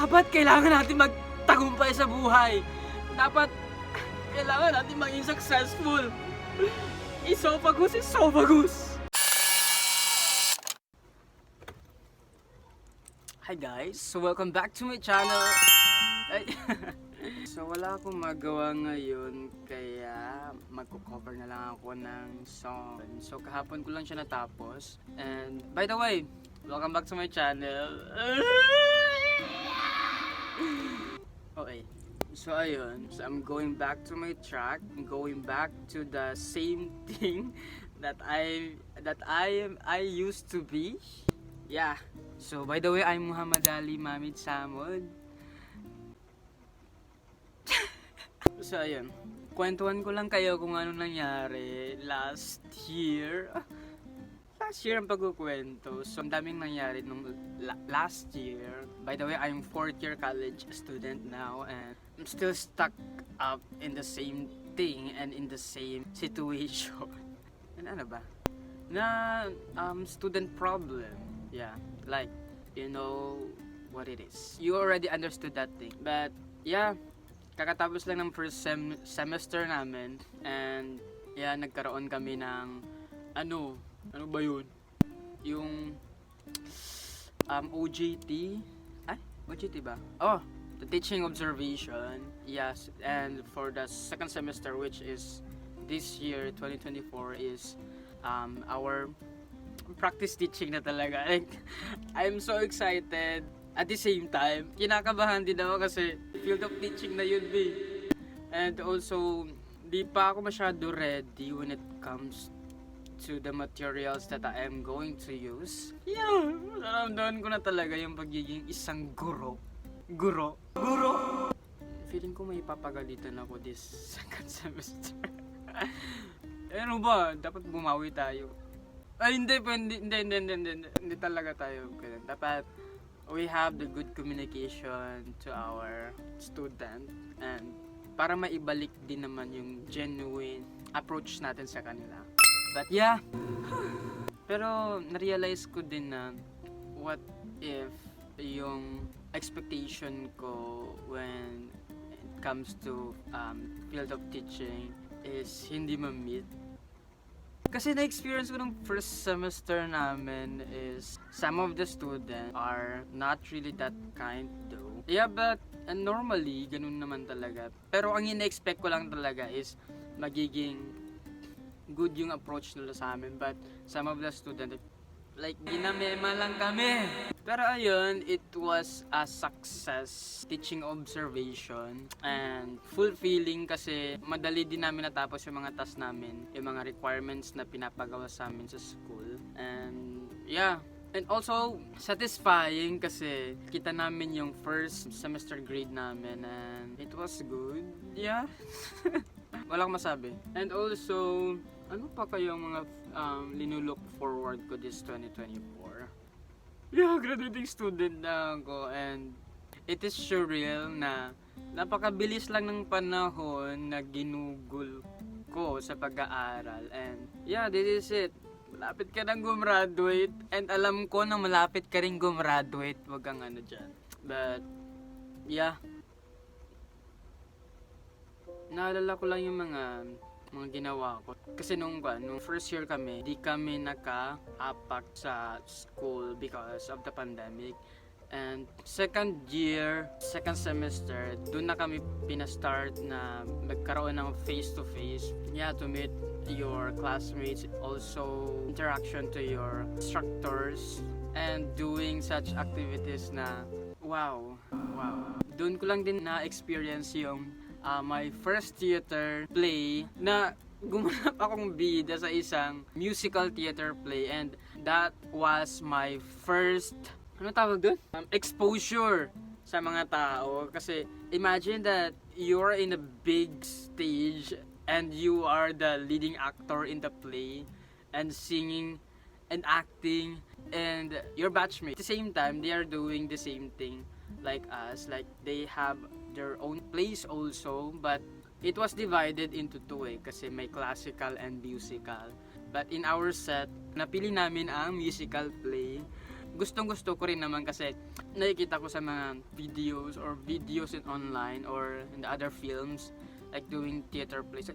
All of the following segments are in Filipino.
dapat kailangan natin magtagumpay sa buhay. Dapat kailangan natin maging successful. Esophagus, esophagus. Hi guys, so welcome back to my channel. So wala akong magawa ngayon, kaya magko-cover na lang ako ng song. So kahapon ko lang siya natapos. And by the way, welcome back to my channel. Okay, so ayun, so I'm going back to my track, going back to the same thing that I used to be. Yeah. So by the way, I'm Muhammad Ali Mamid Samud. So ayun, kwentuhan ko lang kayo kung ano nangyari last year. Last year ang pagkukwento. So ang daming nangyari nung last year. By the way, I'm 4th year college student now and I'm still stuck up in the same thing and in the same situation. And ano ba? Na student problem. Yeah, like you know what it is. You already understood that thing. But yeah, kakatapos lang ng first semester namin and yeah, nagkaroon kami ng ano ba yun? Yung OJT? OJT ba? Oh, the teaching observation. Yes, and for the second semester, which is this year 2024, is our practice teaching na talaga. Like, I'm so excited. At the same time, kinakabahan din ako kasi field of teaching na yun, And also, di pa ako masyado ready when it comes to the materials that I am going to use. Yeah, naramdaman ko na talaga yung pagiging isang guro. Feeling ko may papagalitan ako this second semester. Ano ba? Dapat bumawi tayo. Ay, hindi talaga tayo. Dapat we have the good communication to our student and para maibalik din naman yung genuine approach natin sa kanila. But yeah, pero na-realize ko din na what if yung expectation ko when it comes to field of teaching is hindi ma-meet. Kasi na-experience ko nung first semester namin is some of the students are not really that kind though. Yeah, but normally, ganun naman talaga. Pero ang ina-expect ko lang talaga is magiging good yung approach nila sa amin. But some of the students, like, ginamema lang kami. Pero ayun, it was a success teaching observation and fulfilling kasi madali din namin natapos yung mga task namin, yung mga requirements na pinapagawa sa amin sa school. And yeah, and also satisfying kasi kita namin yung first semester grade namin and it was good. Yeah. Walang masabi. And also, ano pa kayong mga linulook forward ko this 2024? Yeah, graduating student na ako and it is surreal na napakabilis lang ng panahon na ginugol ko sa pag-aaral. And yeah, this is it. Malapit ka nang gumraduate and alam ko na malapit ka rin gumraduate. Wag kang ano dyan. But yeah, naalala ko lang yung mga ginawa ko. Kasi nung first year kami, di kami naka-apak sa school because of the pandemic. And second year, second semester, doon na kami pinastart na magkaroon ng face-to-face. Yeah, to meet your classmates, also interaction to your instructors, and doing such activities na wow. Doon ko lang din na-experience yung my first theater play na gumanap akong bida sa isang musical theater play and that was my first exposure sa mga tao kasi imagine that you're in a big stage and you are the leading actor in the play and singing and acting and your batchmate at the same time they are doing the same thing like us, like they have their own plays also, but it was divided into two kasi may classical and musical. But in our set, napili namin ang musical play gustong gusto ko rin naman kasi nakikita ko sa mga videos in online or in the other films like doing theater plays.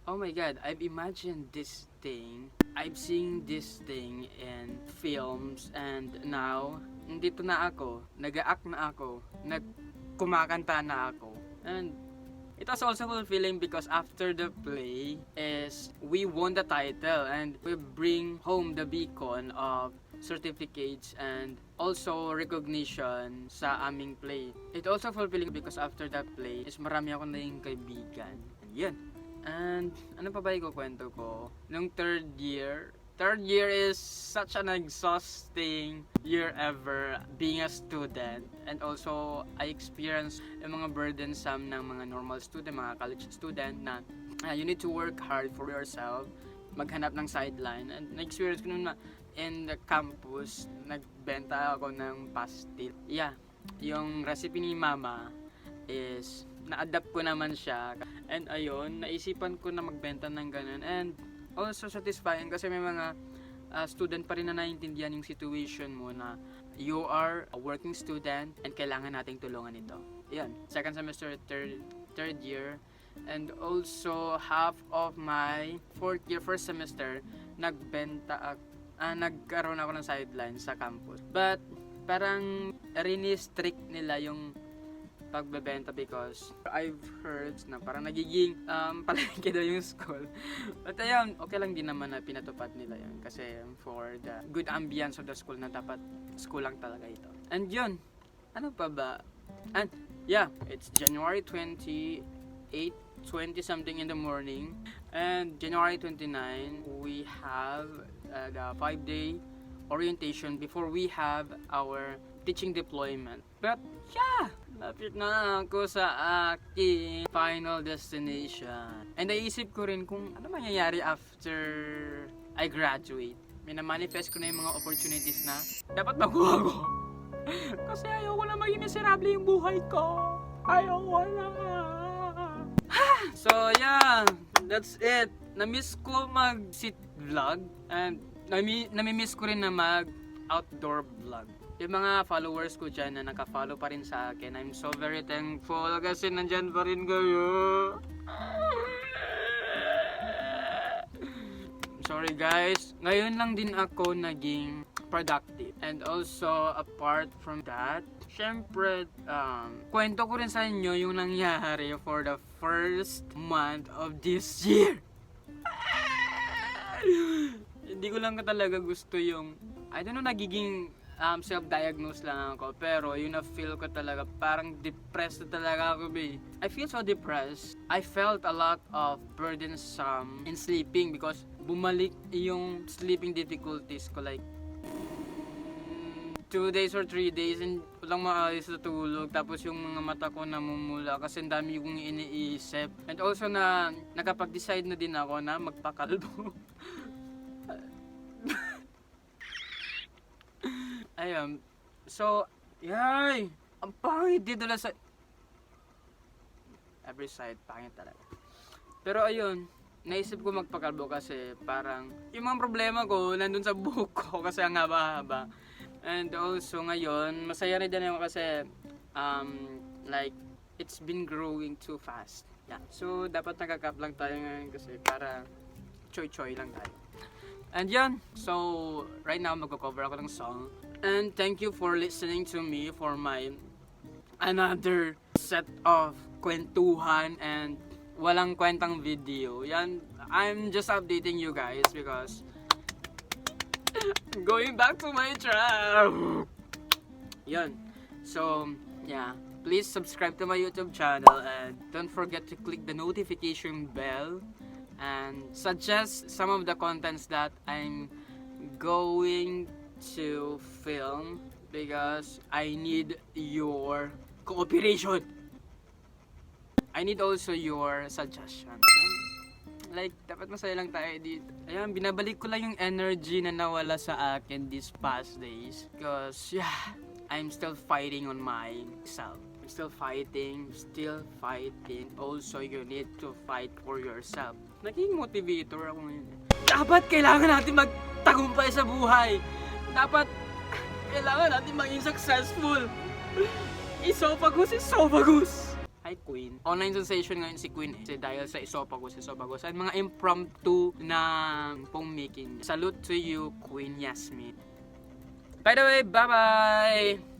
Oh my god, I've imagined this thing. I've seen this thing in films and now, nandito na ako, nag-act na ako, kumakanta na ako. And it was also fulfilling because after the play is we won the title and we bring home the beacon of certificates and also recognition sa aming play. It also fulfilling because after that play is marami akong naging kaibigan. And yun. And ano pa ba ikukwento ko? Nung third year is such an exhausting year ever being a student. And also, I experienced yung mga burdensome ng mga normal student, mga college student na you need to work hard for yourself, maghanap ng sideline. And na-experience ko nun na in the campus, nagbenta ako ng pastil. Yeah, yung recipe ni mama is na-adapt ko naman siya. And ayun, naisipan ko na magbenta ng ganun. And also satisfying kasi may mga student pa rin na naiintindihan yung situation mo na you are a working student and kailangan nating tulungan ito. Yan, second semester, third year. And also half of my fourth year, first semester, nagkaroon ako ng sideline sa campus. But parang rini-strict nila yung pagbebenta because I've heard na parang nagiging palengke daw yung school. But ayun, okay lang din naman na pinatupad nila yun kasi for the good ambience of the school na dapat school lang talaga ito. And yun, ano pa ba? And yeah, it's January 28, 20 something in the morning, and January 29 we have the 5-day orientation before we have our teaching deployment. But yeah, lapit na ako sa aking final destination. And naisip ko rin kung ano mangyayari after I graduate. Mina-manifest ko na yung mga opportunities na dapat makuha ko. Kasi ayoko na maging miserable yung buhay ko. Ayoko na. So yeah, that's it. Na-miss ko mag-sit vlog and nami-miss ko rin na mag-outdoor vlog. Yung mga followers ko dyan na naka-follow pa rin sa akin, I'm so very thankful kasi nandyan pa rin kayo. Sorry guys, ngayon lang din ako naging productive. And also, apart from that, syempre, kwento ko rin sa inyo yung nangyari for the first month of this year. Hindi ko lang talaga gusto yung, I don't know, nagiging self-diagnose lang ako, pero yun na-feel ko talaga, parang depressed na talaga ako, babe. I feel so depressed. I felt a lot of burdensome in sleeping because bumalik yung sleeping difficulties ko, like 2 days or 3 days and walang maayos na tulog, tapos yung mga mata ko namumula kasi ang dami kong iniisip. And also na nakapag-decide na din ako na magpakalbo. Ayun. So, yay! Ang pangit dito lang sa every side, pangit talaga. Pero ayun, naisip ko magpakalbo kasi parang yung mga problema ko nandun sa buhok ko kasi ang haba-haba. And also ngayon, masaya rin din ako kasi like it's been growing too fast. Yeah. So dapat nagka-cap lang tayo ngayon kasi para choy-choy lang tayo. And yan, so right now magko-cover ako ng song. And thank you for listening to me for my another set of kwentuhan and walang kwentang video. Yan, I'm just updating you guys because going back to my trap. Yan. So, yeah, please subscribe to my YouTube channel and don't forget to click the notification bell and suggest some of the contents that I'm going to film because I need your cooperation. I need also your suggestions. Like, dapat masaya lang tayo dito. Ayan, binabalik ko lang yung energy na nawala sa akin these past days. Because, yeah, I'm still fighting on myself. I'm still fighting. Also, you need to fight for yourself. Naging motivator ako ngayon. dapat kailangan natin magtagumpay sa buhay. Dapat kailangan natin maging successful. Esophagus. Hi, Queen. Online sensation ngayon si Queen kasi dahil sa esophagus at mga impromptu na homemaking. Salute to you, Queen Yasmin. By the way, bye-bye!